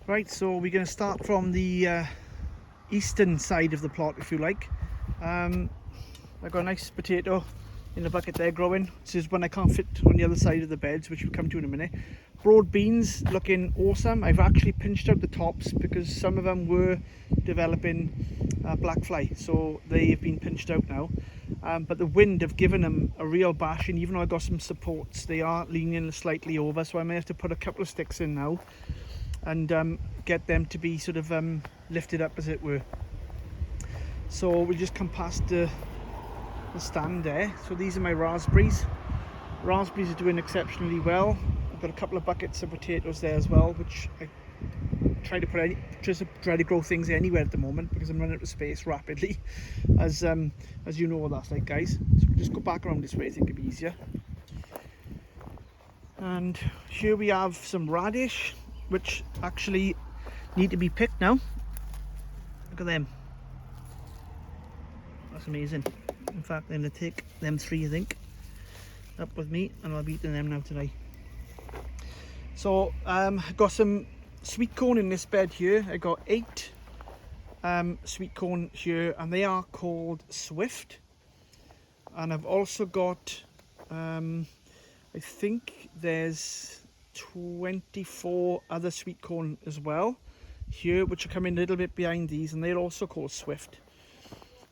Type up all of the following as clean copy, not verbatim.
Right, so we're going to start from the eastern side of the plot, if you like. I've got a nice potato in the bucket there growing. This is one I can't fit on the other side of the beds, which we'll come to in a minute. Broad beans looking awesome. I've actually pinched out the tops because some of them were developing black fly, so they've been pinched out now. But the wind have given them a real bashing. Even though I've got some supports, they are leaning slightly over, so I may have to put a couple of sticks in now and get them to be sort of lifted up, as it were. So we'll just come past the stand there. So these are my raspberries. Raspberries are doing exceptionally well. I've got a couple of buckets of potatoes there as well, which I try to try to grow things anywhere at the moment because I'm running out of space rapidly, as you know what that's like, guys. So we'll just go back around this way. I think it'll be easier. And here we have some radish, which actually need to be picked now. Look at them. That's amazing. In fact, I'm going to take them three, I think, up with me, and I'll be eating them now today. So I've got some sweet corn in this bed here. I got 8 sweet corn here, and they are called Swift. And I've also got I think there's 24 other sweet corn as well here, which are coming a little bit behind these, and they're also called Swift.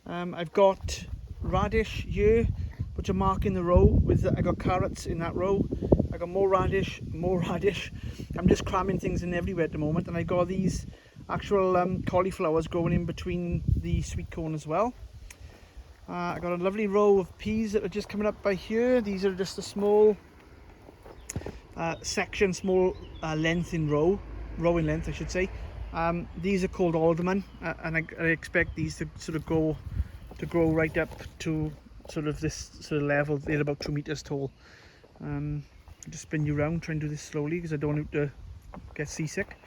I've got radish here, which are marking the row with I got carrots in that row. I got more radish. I'm just cramming things in everywhere at the moment, and I got these actual cauliflowers growing in between the sweet corn as well. I got a lovely row of peas that are just coming up by here. These are just a small section, small length in row in length, I should say. These are called alderman, and I expect these to sort of grow right up to sort of this sort of level. They're about 2 meters tall. I'll just spin you around, try and do this slowly because I don't want to get seasick.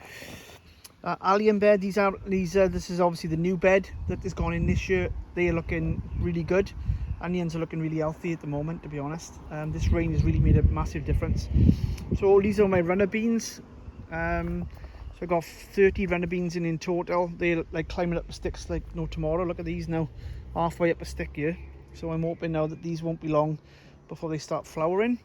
Allium bed. This is obviously the new bed that has gone in this year. They are looking really good. Onions are looking really healthy at the moment, to be honest. This rain has really made a massive difference. So these are my runner beans. So I got 30 runner beans in total. They're like climbing up the sticks like no tomorrow. Look at these now, halfway up a stick here. So I'm hoping now that these won't be long before they start flowering.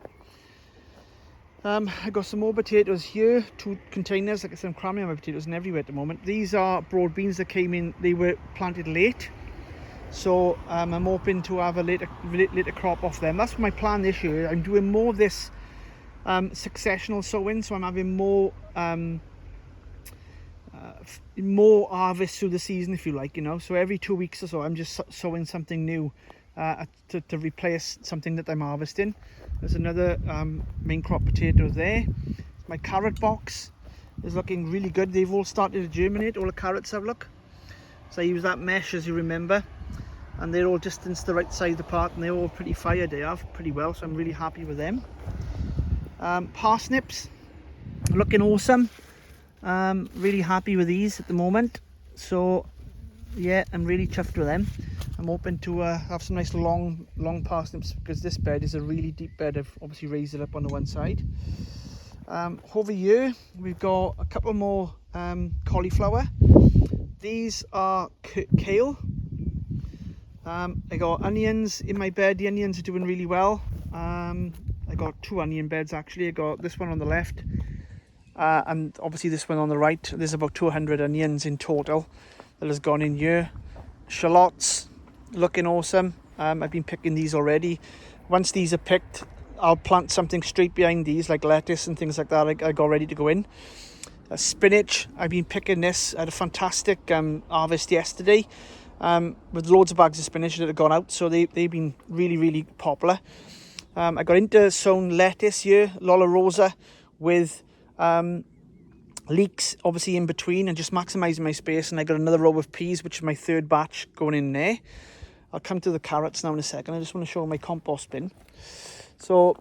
I got some more potatoes here, 2 containers. Like I said, I'm cramming my potatoes in everywhere at the moment. These are broad beans that came in. They were planted late, so I'm hoping to have a later crop off them. That's my plan this year. I'm doing more of this successional sowing, so I'm having more harvest through the season, if you like, you know. So every 2 weeks or so, I'm just sowing something new to replace something that I'm harvesting. There's another main crop potato there. My carrot box is looking really good. They've all started to germinate. All the carrots have, look. So I use that mesh, as you remember, and they're all distanced the right side apart, and they're all pretty fired. They have pretty well, so I'm really happy with them. Parsnips looking awesome. Really happy with these at the moment. So yeah, I'm really chuffed with them. I'm hoping to have some nice long parsnips because this bed is a really deep bed. I've obviously raised it up on the one side. Over here we've got a couple more cauliflower. These are kale. I got onions in my bed. The onions are doing really well. I got 2 onion beds actually. I got this one on the left and obviously this one on the right. There's about 200 onions in total that has gone in here. Shallots looking awesome. I've been picking these already. Once these are picked, I'll plant something straight behind these, like lettuce and things like that. I got ready to go in. Spinach, I've been picking this. I had a fantastic harvest yesterday with loads of bags of spinach that have gone out, so they've been really popular. I got into sown lettuce here, Lola Rosa, with leeks obviously in between, and just maximising my space. And I got another row of peas, which is my 3rd batch going in there. I'll come to the carrots now in a second. I just want to show my compost bin. So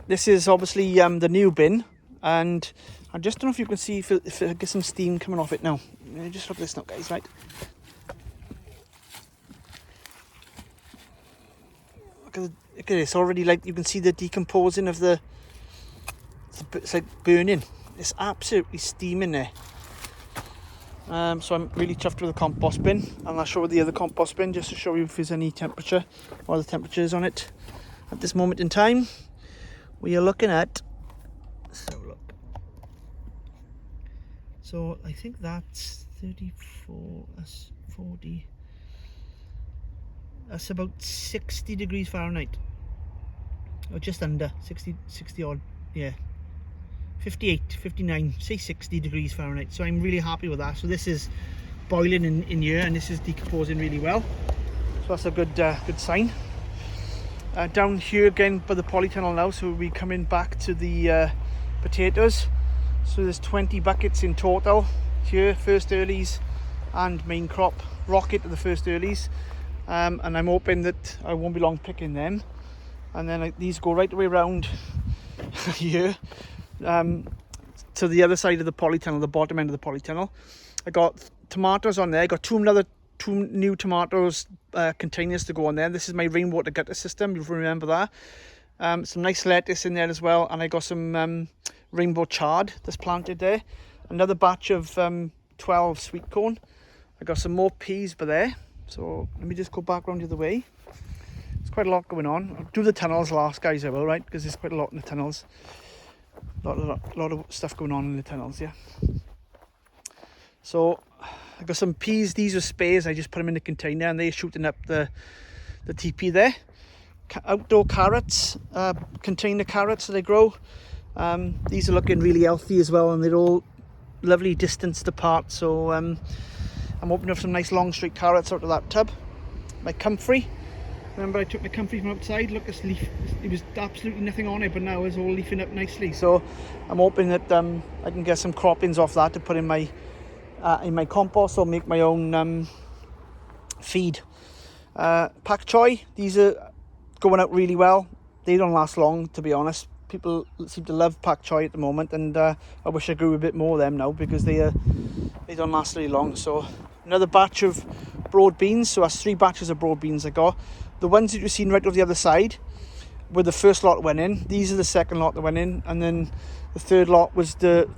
this is obviously the new bin, and I just don't know if you can see if I get some steam coming off it now. Just look at this now, guys, right? Look at this already. Like, you can see the decomposing of it's like burning. It's absolutely steaming there. So I'm really chuffed with the compost bin, and I'll show you the other compost bin just to show you if there's any temperature or the temperature is on it. At this moment in time, we are looking at, so I think that's 34, that's 40, that's about 60 degrees Fahrenheit, or just under 60 odd, yeah, 58, 59, say 60 degrees Fahrenheit. So I'm really happy with that. So this is boiling in here, and this is decomposing really well, so that's a good sign. Down here again by the polytunnel now, so we'll be coming back to the potatoes. So there's 20 buckets in total here, first earlies and main crop. Rocket to the first earlies, and I'm hoping that I won't be long picking them, and then these go right the way around here to the other side of the polytunnel, the bottom end of the polytunnel. I got tomatoes on there. I got two new tomatoes containers to go on there. This is my rainwater gutter system, you'll remember that. Some nice lettuce in there as well, and I got some rainbow chard that's planted there. Another batch of 12 sweet corn. I got some more peas by there. So let me just go back round the other way. There's quite a lot going on. I'll do the tunnels last, guys, I will, right? Because there's quite a lot in the tunnels. A lot of stuff going on in the tunnels, yeah. So I got some peas. These are spares. I just put them in the container, and they're shooting up the TP there. Outdoor carrots, container carrots that I grow. These are looking really healthy as well, and they're all lovely distanced apart. So I'm opening up some nice long straight carrots out of that tub. My comfrey. Remember I took the comfrey from outside. Look, this leaf, it was absolutely nothing on it, but now it's all leafing up nicely. So I'm hoping that I can get some croppings off that to put in my compost or make my own feed. Pak Choi, these are going out really well. They don't last long, to be honest. People seem to love Pak Choi at the moment, and I wish I grew a bit more of them now, because they don't last really long. So another batch of broad beans. So that's 3 batches of broad beans I got. The ones that you've seen right over the other side were the first lot that went in. These are the second lot that went in, and then the third lot was the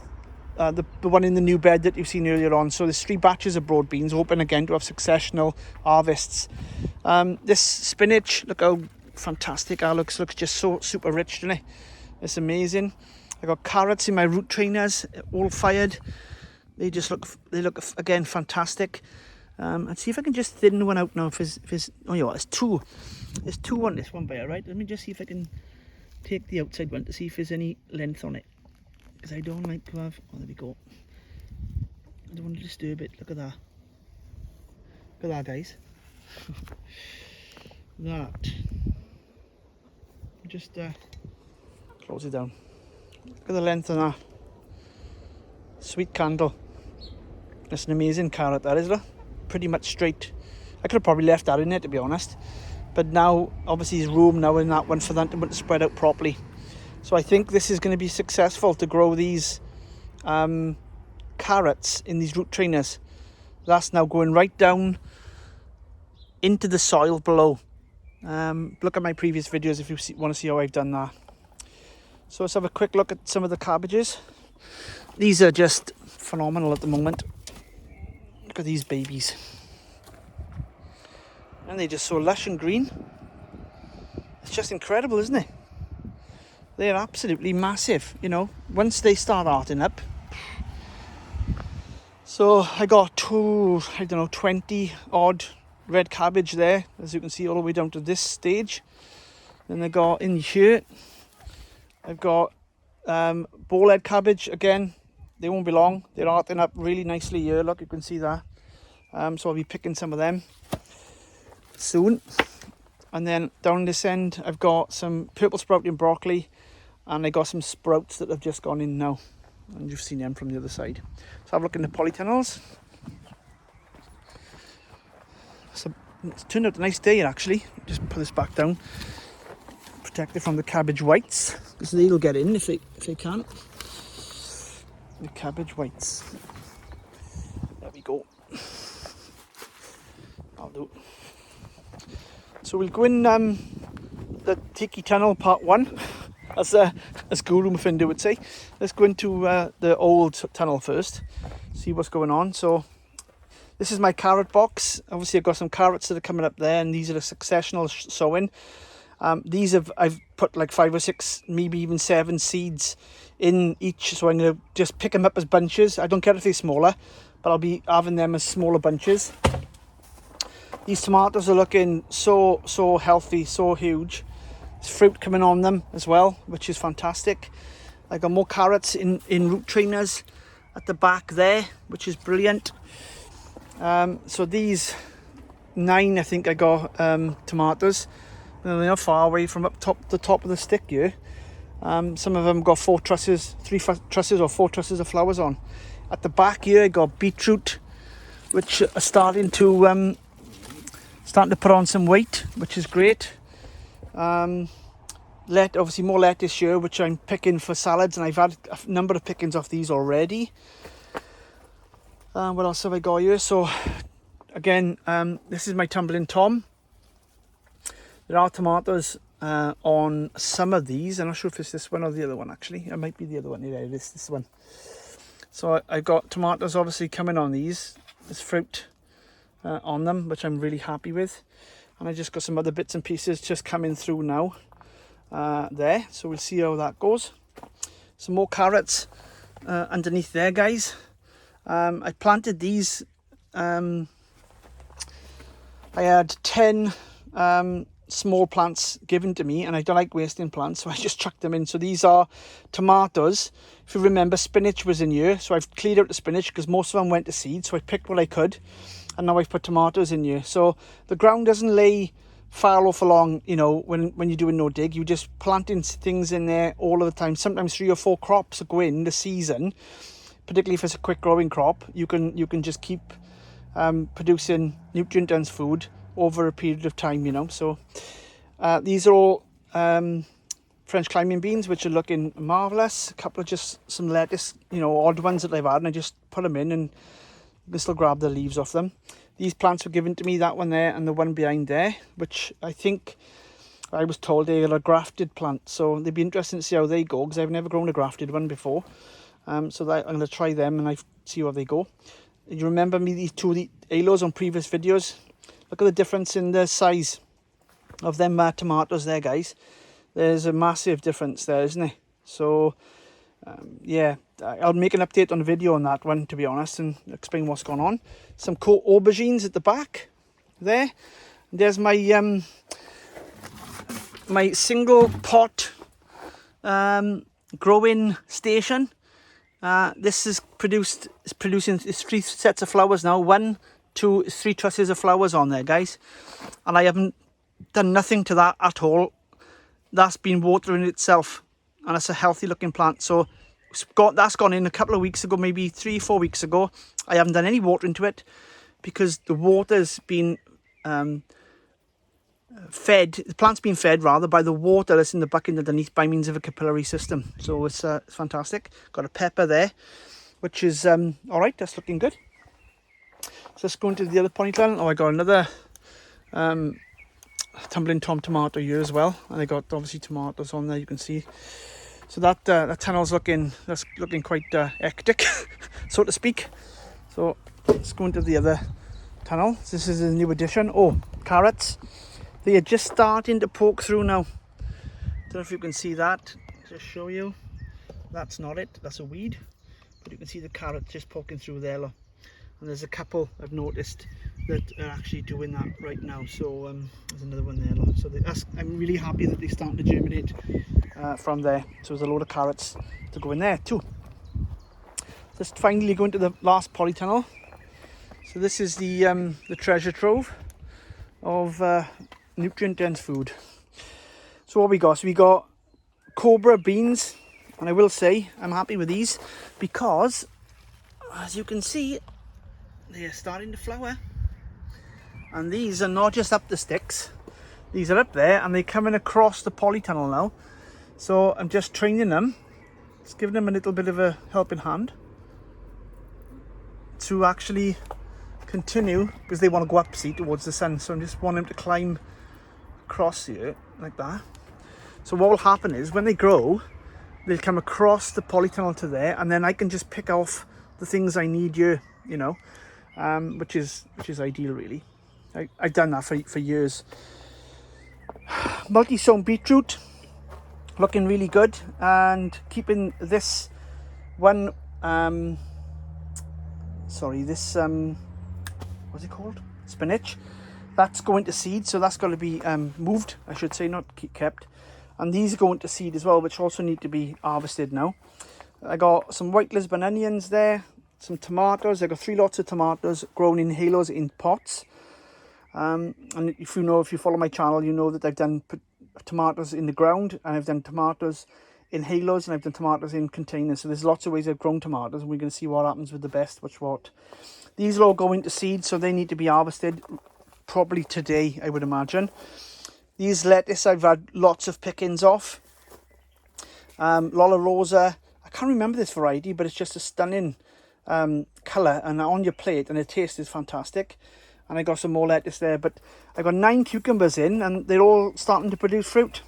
one in the new bed that you've seen earlier on. So there's 3 batches of broad beans, hoping again to have successional harvests. This spinach, look how fantastic that looks. Looks just so super rich, doesn't it? It's amazing. I got carrots in my root trainers, all fired. They look again fantastic. And see if I can just thin one out now. If there's oh yeah, there's two on this one there, right? Let me just see if I can take the outside one to see if there's any length on it, because I don't like to have. Oh, there we go. I don't want to disturb it. Look at that. Look at that, guys. That. Just close it down. Look at the length of that. Sweet candle. That's an amazing carrot, that is, look. Pretty much straight. I could have probably left that in there, to be honest, but now obviously there's room now in that one for that to spread out properly. So I think this is going to be successful to grow these carrots in these root trainers. That's now going right down into the soil below. Look at my previous videos if you want to see how I've done that. So let's have a quick look at some of the cabbages. These are just phenomenal at the moment. Look at these babies. And they're just so lush and green. It's just incredible, isn't it? They're absolutely massive, you know, once they start arting up. So I got 20 odd red cabbage there, as you can see, all the way down to this stage. Then I got in here, I've got ball-head cabbage again. They won't be long. They're arting up really nicely here. Look, you can see that. So I'll be picking some of them soon. And then down this end, I've got some purple sprouting broccoli, and I got some sprouts that have just gone in now. And you've seen them from the other side. So have a look in the polytunnels. So it's turned out a nice day actually. Just put this back down. Protect it from the cabbage whites, because they'll get in if they can. The cabbage whites. There we go. I'll do. So we'll go in the Tiki Tunnel Part 1, as Guru Mafinda would say. Let's go into the old tunnel first, see what's going on. So This is my carrot box. Obviously I've got some carrots that are coming up there, and these are a successional sowing. I've put like 5 or 6, maybe even 7 seeds in each, so I'm going to just pick them up as bunches. I don't care if they're smaller, but I'll be having them as smaller bunches. These tomatoes are looking so healthy, so huge. There's fruit coming on them as well, which is fantastic. I got more carrots in root trainers at the back there, which is brilliant. So these 9, I think I got tomatoes. They're not far away from the top of the stick here. Some of them got 4 trusses, 3 trusses or 4 trusses of flowers on. At the back here I got beetroot, which are starting to put on some weight, which is great. Obviously more lettuce here, which I'm picking for salads, and I've had a number of pickings off these already. What else have I got here? So again, this is my tumbling tom. There are tomatoes on some of these. I'm not sure if it's this one or the other one, actually. It might be the other one. Yeah, it is this one. So I've got tomatoes obviously coming on these. There's fruit on them, which I'm really happy with. And I just got some other bits and pieces just coming through now there. So we'll see how that goes. Some more carrots underneath there, guys. I planted these. I had 10 small plants given to me, and I don't like wasting plants, so I just chucked them in. So these are tomatoes. If you remember, spinach was in here, so I've cleared out the spinach because most of them went to seed, so I picked what I could, and now I've put tomatoes in here. So the ground doesn't lay far off along, you know, when you're doing no dig. You just planting things in there all of the time. Sometimes 3 or 4 crops go in the season, particularly if it's a quick growing crop. You can just keep producing nutrient dense food over a period of time, you know. So these are all French climbing beans, which are looking marvellous. A couple of just some lettuce, you know, odd ones that I've had, and I just put them in, and you can still grab the leaves off them. These plants were given to me, that one there and the one behind there, which I think I was told they are a grafted plant, so it'd be interesting to see how they go, because I've never grown a grafted one before. So I'm going to try them and see how they go. You remember me, these 2 halos on previous videos? Look at the difference in the size of them tomatoes there, guys. There's a massive difference there, isn't it? So yeah, I'll make an update on the video on that one, to be honest, and explain what's going on. Some aubergines at the back there. There's my my single pot growing station. This is producing 3 sets of flowers now. 1, 2, 3 trusses of flowers on there, guys, and I haven't done nothing to that at all. That's been watering itself, and it's a healthy looking plant. So that's gone in a couple of weeks ago, maybe 3-4 weeks ago. I haven't done any watering to it because the water's been fed, the plant's been fed rather by the water that's in the bucket underneath by means of a capillary system. So it's fantastic. Got a pepper there, which is all right. That's looking good. So let's go into the other ponytail. Oh, I got another tumbling tom tomato here as well, and I got obviously tomatoes on there, you can see. So that tunnel's looking quite hectic, so to speak. So let's go into the other tunnel. This is a new addition. Oh, carrots. They are just starting to poke through now. Don't know if you can see that. Just show you. That's not it. That's a weed. But you can see the carrot just poking through there. Look. And there's a couple I've noticed that are actually doing that right now. So there's another one there. Look. So I'm really happy that they're starting to germinate from there. So there's a load of carrots to go in there too. Let's finally go into the last polytunnel. So this is the treasure trove of nutrient dense food. So what we got? So we got Cobra Beans, and I will say I'm happy with these because, as you can see, they are starting to flower. And these are not just up the sticks, these are up there, and they're coming across the polytunnel now. So I'm just training them, just giving them a little bit of a helping hand to actually continue, because they want to go up, see, towards the sun. So I'm just wanting them to climb across here like that. So what will happen is when they grow, they'll come across the polytunnel to there, and then I can just pick off the things I need here, you know. which is ideal really. I've done that for years. Multi-sown beetroot, looking really good, and keeping this one, what's it called? Spinach. That's going to seed, so that's got to be moved, I should say, not kept. And these are going to seed as well, which also need to be harvested now. I got some white Lisbon onions there, some tomatoes. I got 3 lots of tomatoes grown in halos in pots. And if you follow my channel, you know that I've done tomatoes in the ground, and I've done tomatoes in halos, and I've done tomatoes in containers. So there's lots of ways I've grown tomatoes, and we're going to see what happens with the best, which what. These will all go into seed, so they need to be harvested probably today, I would imagine. These lettuce I've had lots of pickings off. Lola Rosa, I can't remember this variety, but it's just a stunning colour, and on your plate, and the taste is fantastic. And I got some more lettuce there, but I got 9 cucumbers in, and they're all starting to produce fruit.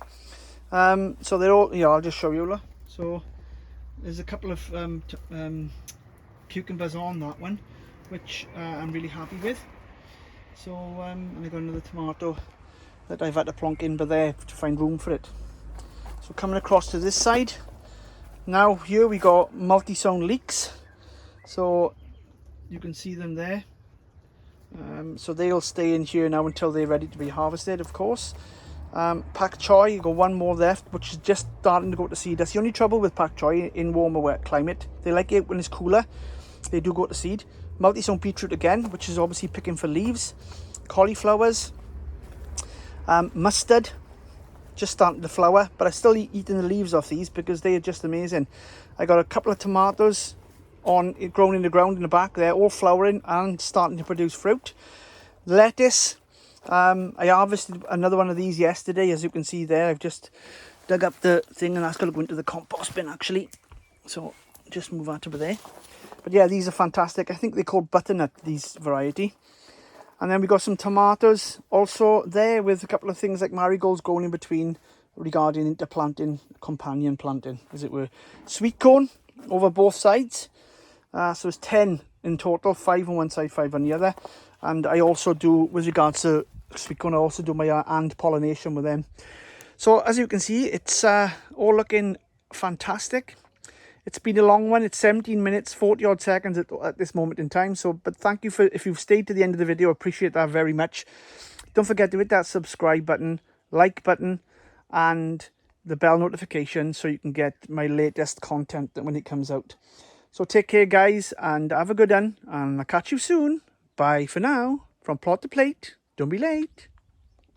So they're all, I'll just show you. Look. So there's a couple of cucumbers on that one, which I'm really happy with. So and I got another tomato that I've had to plonk in by there to find room for it. So coming across to this side, now here we got multi-sown leeks. So you can see them there. So they'll stay in here now until they're ready to be harvested, of course. Pak Choi, you got one more left, which is just starting to go to seed. That's the only trouble with Pak Choi in warmer, wet climate. They like it when it's cooler. They do go to seed. Multi-sown beetroot again, which is obviously picking for leaves. Cauliflowers. Mustard, just starting to flower, but I'm still eating the leaves off these because they are just amazing. I got a couple of tomatoes grown in the ground in the back there, all flowering and starting to produce fruit. Lettuce, I harvested another one of these yesterday, as you can see there. I've just dug up the thing, and that's going to go into the compost bin actually, so just move that over there. But yeah, these are fantastic. I think they're called butternut, these variety. And then we got some tomatoes also there, with a couple of things like marigolds growing in between, regarding interplanting, companion planting as it were. Sweet corn over both sides. So it's 10 in total, 5 on one side, 5 on the other. And I also do, with regards to sweet corn, I also do my ant pollination with them. So as you can see, it's all looking fantastic. It's been a long one. It's 17 minutes, 40 odd seconds at this moment in time. So, but thank you if you've stayed to the end of the video. I appreciate that very much. Don't forget to hit that subscribe button, like button, and the bell notification so you can get my latest content when it comes out. So take care, guys, and have a good one. And I'll catch you soon. Bye for now. From plot to plate. Don't be late.